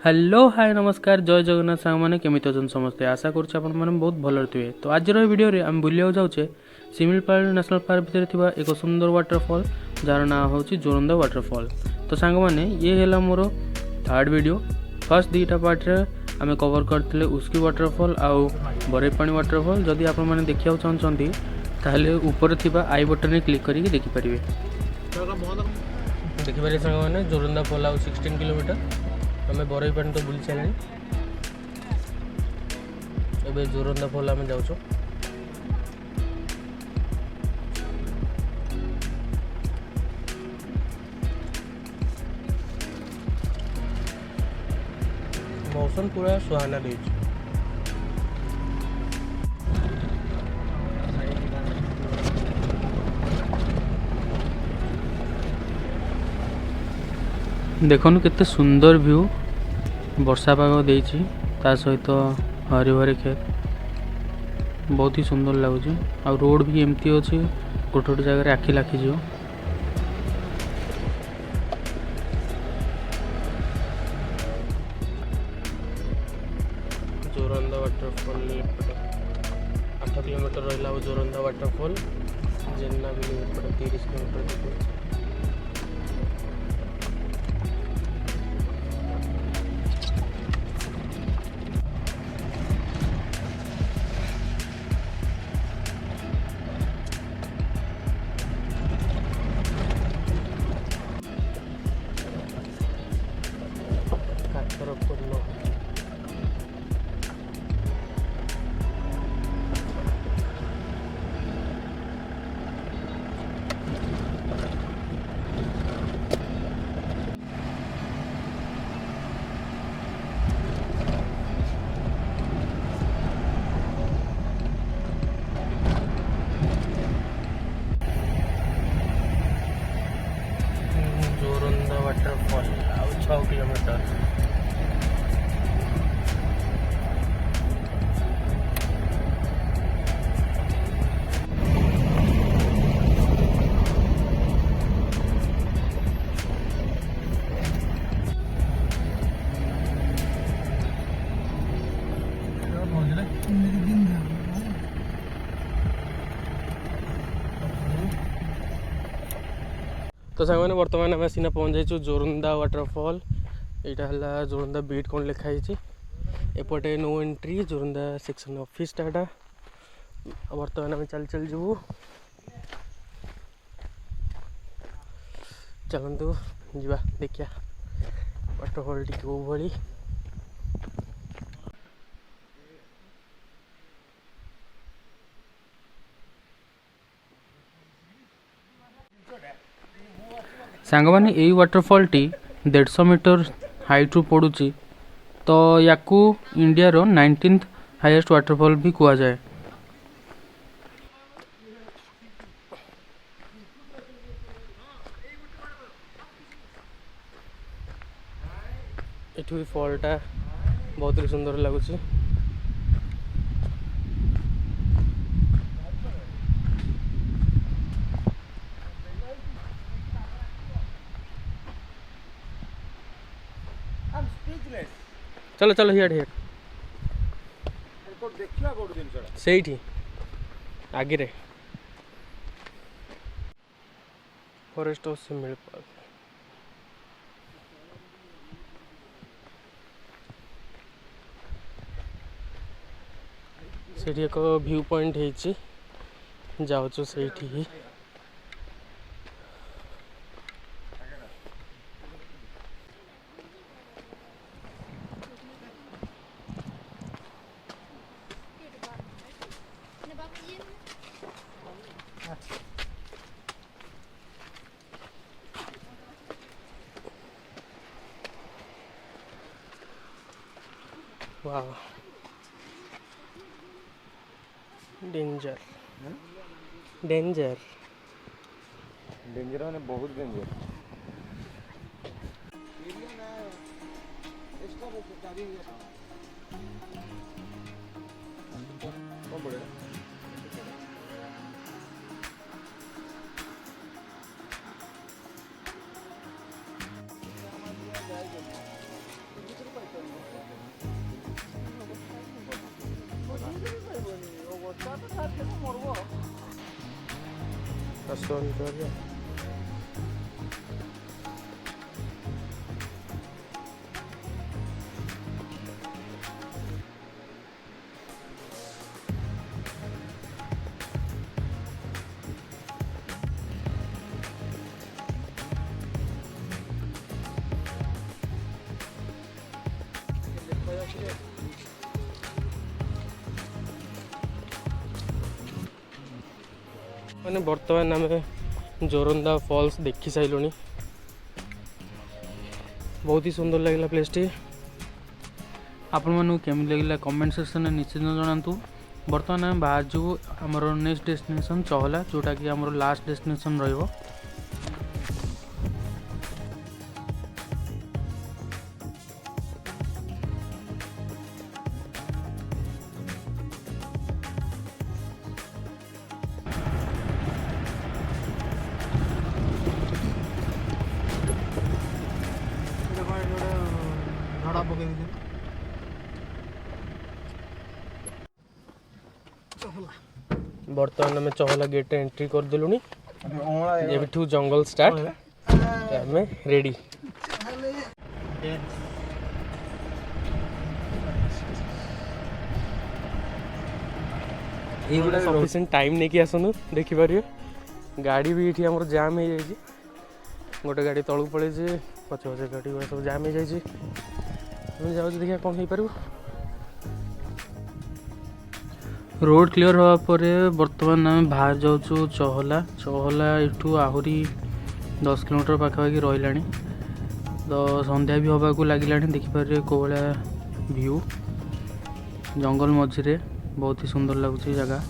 Hello hi नमस्कार जय जगन्नाथ सांग मैंने केमित अच्छा समस्ते आशा करुच्छे आपण मैंने बहुत भल थे। तो आज वीडियो रे आम बुलिया जाऊे शिमिलपाल नेशनल पार्क भितर थिबा एक सुंदर वाटरफॉल जार ना हूँ जोरंदा वाटरफॉल। तो सांग मैंने ये है मोर थर्ड वीडियो। फर्स्ट दुईटा पार्ट रे आम कवर करते उस्की वाटरफॉल आउ बरईपाणी वाटरफॉल। जदि आप देखा चाहते ताहले ऊपर थिबा आई बटन क्लिक करके देखिपारे। देखिपारे सांग मैंने जोरंदा फॉल आउ 16 किलोमीटर आम बरईपाणी तो बुली सारे। ए जोरंदा फॉल आम जाऊँ मौसम पूरा सुहाना दे। देखनु केते सुंदर व्यू वर्षा पाग देछि ता सहित हरे भरे खेत बहुत ही सुंदर लगुच। आ रोड भी एमती अच्छी गोटे गोटे जगह आखि लाखीज। जोरंदा वाटरफॉल 8 किलोमीटर रहा जोरंदा वाटरफॉल जेन्ना भी 30 किलोमीटर। जोरंदा waterfall 6 kilometre. तो सांग मैंने बर्तमान आम सीना पहुँच जाइए जोरंदा वाटरफॉल। यहाँ है जोरंदा बीट कौन लिखाई एपटे नो एंट्री जोरंदा सेक्शन ऑफिस टाटा। बर्तमान आम चल चल जीवु चलतु जा देखिया वाटरफॉल टी कौ भली। सांग मैंने यही वाटरफॉल टी 150 मीटर हाइट रू पड़ुची। तो याकू इंडिया रो 19th हाईएस्ट वाटरफॉल भी कहा जाए। ये फॉलटा बहुत ही सुंदर लगुच। चलो चलो हियर हियर से आगे फॉरेस्ट हाउस से मिल पार्क से एक व्यू पॉइंट है जाऊँ से ही। वाह डेंजर डेंजर डेंजर माने बहुत डेंजर। कौन पड़ेगा? मैंने बर्तमान आम जोरंदा फॉल्स देखी सारे बहुत ही सुंदर लगे प्लेस टी आपण मानू केमी लगे कमेंट सेक्शन में निश्चित जनातु। बर्तमान आम बाहर जो आमर नेक्स्ट डेस्टिनेशन चहला जोटा कि आमर लास्ट डेस्टिनेशन रहिबो। बर्तमान आम चहला गेट एंट्री करदेलु एठू जंगल स्टार्ट आम रेडी। सफिशिएंट टाइम नहीं कि आसनु देखिपारे गाड़ी भी ये आम जाम हो जाए गोटे गाड़ी तलू पड़े पचे पचे गाड़ी सब जाम हो जाए जाऊँ देखिए कौन हो पार। रोड क्लियर हवा पर बर्तमान आम बाहर जाऊँ चहला चहला एठू आहरी 10 किलोमीटर पाखापाखि रहा तो संध्या भी हवा को लगे देखिपारे कौ भाया व्यू जंगल मझे बहुत ही सुंदर लगुच जगह।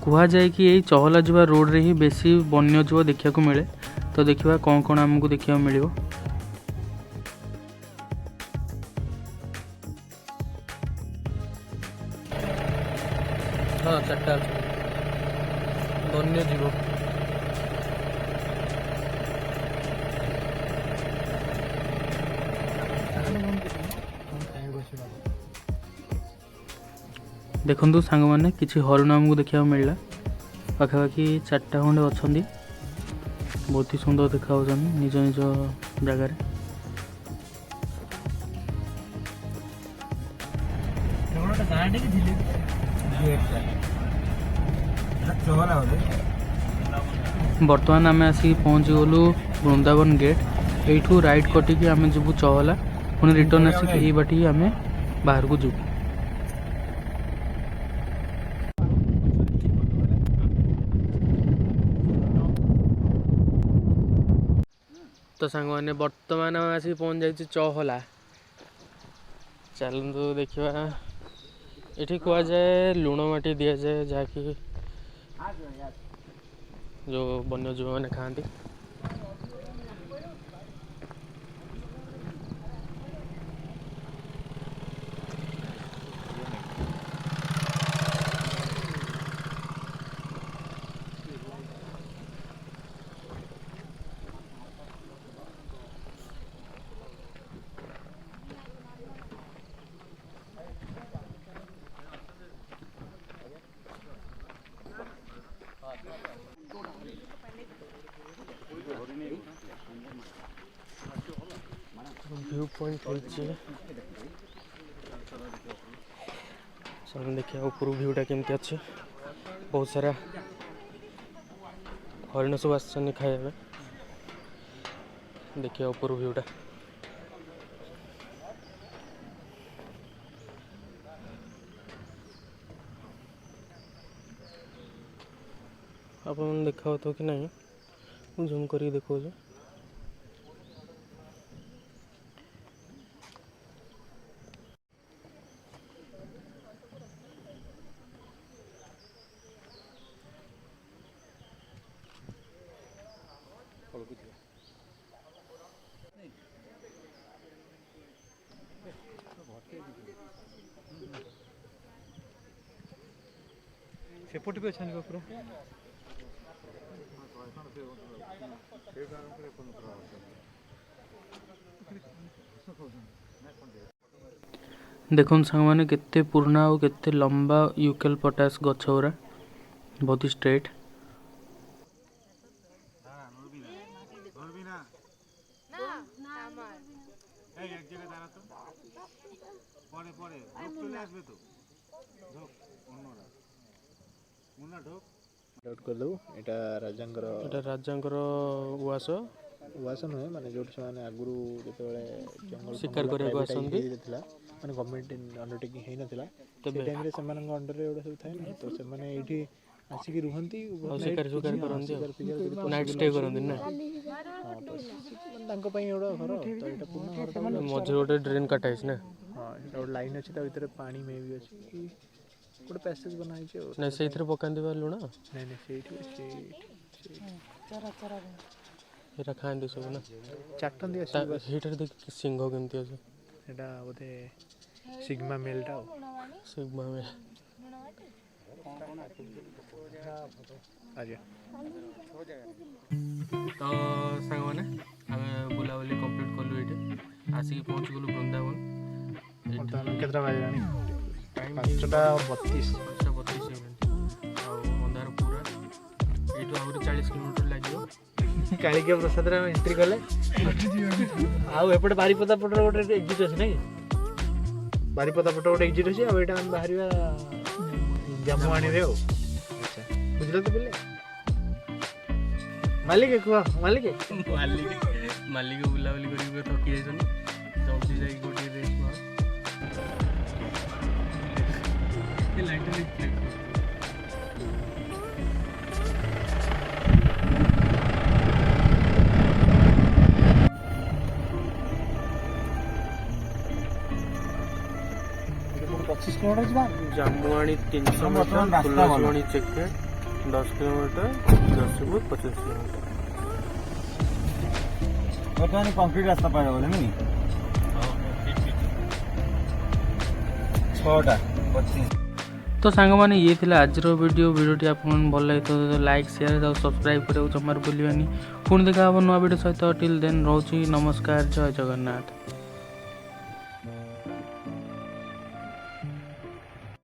कह जाए कि यही चहला जावा रोड रे ही बेसी वन्य जीव देखा मिले तो देखा कौन कौन आमको देखा मिले। हाँ चार्टा वन्य जीव देखु सांग मैंने किसी हरिण आमको देखा मिलला पाखापाखि 4टा खंडे अच्छा बहुत ही सुंदर देखा निज निज जगार। बर्तमान आम आसिक पहुँची गलु वृंदावन गेट यू राइट कटिकी आम जीवु चहला पुणी रिटर्न आसिक यही बाटी आम बाहर को जीवु। तो सांग मैंने बर्तमान आम आसिक पहुँच जाइए चहला चलतु देखा ये कह जाए लुण माटी दि जाए जहाँकि जो वन्य जीव मैंने खाती। व्यू पॉइंट होइए देखिए ऊपर व्यूटा केमती अच्छे बहुत सारा हरिण सब आसने खाया देखिए ऊपर व्यूटा आप देखा तो कि नहीं जूम कर देखो। सेपट भी अच्छा पूरा देखो सांगमाने केते पुराना और केते लंबा यूकेलिप्टस गछ गुरा बहुत ही स्ट्रेट। डाउट कर दो एटा राजांकर एटा राजांकर उवास उवास नुहे माने जोट से माने आगुरु जेतेबेले जंगल शिकार करबाक आसंती माने गवर्नमेंट अंडरटेकिंग हेइ नथिला तबे से टाइम रे समान अंडर रे ओडा सब थाए ना तो से माने एठी आसिक रुहंती और शिकार सुकार करंती नाइट स्टे करंती ना हां तो तांको पई ओडा घर तो एटा पूर्ण घर मझे गोटे ड्रेन काटा है ना। हां एटा ओड लाइन अछि ता भीतर पानी में भी अछि गोटे पैसेज बनाई छै ना सेइथरे पकांदी बा लुणा नहीं नहीं सेठी चरा चरा एटा खांदी सब ना चाटन दिया से बस हीटर देख सिंह केमती अछि एटा बोधे सिग्मा मेलटा सिग्मा में आजा तो सांग माने आमे बुलाबुली कंप्लीट करलु एटे आसी पहुंच गलु वृंदावन वर्तमान केतरा बाजरानी टाइम 5:32 अंधार पूरा एटू आउरी 40 किलोमीटर लागियो कालिका प्रसाद रे एंट्री कले आउ एपटे बारीपदा पटर गोटे एग्जिट अछि नै बारीपदा पटर गोटे एग्जिट अछि आ एटा हम बाहरिया जामुआणी रे अच्छा बुझलो तो बोले मालिक को मालिक मालिक बुलाबुली करी थकी जाइछन जल्दी जाई गोटी रेस मार ये लाइट लिख Jamuani 300 metre Phulbani check gate 10 kilometre Jashipur 25 kilometre वर्तमान कंक्रीट रास्ता पाए बोले नहीं 6टा 25। तो सांग माने ये थिला आजर वीडियोटी आपन भल लगे तो लाइक शेयर और सब्सक्राइब करे जमार भूलिबानी पुणी देखा नुआ वीडियो सहित टिल देन रहउची नमस्कार जय जगन्नाथ।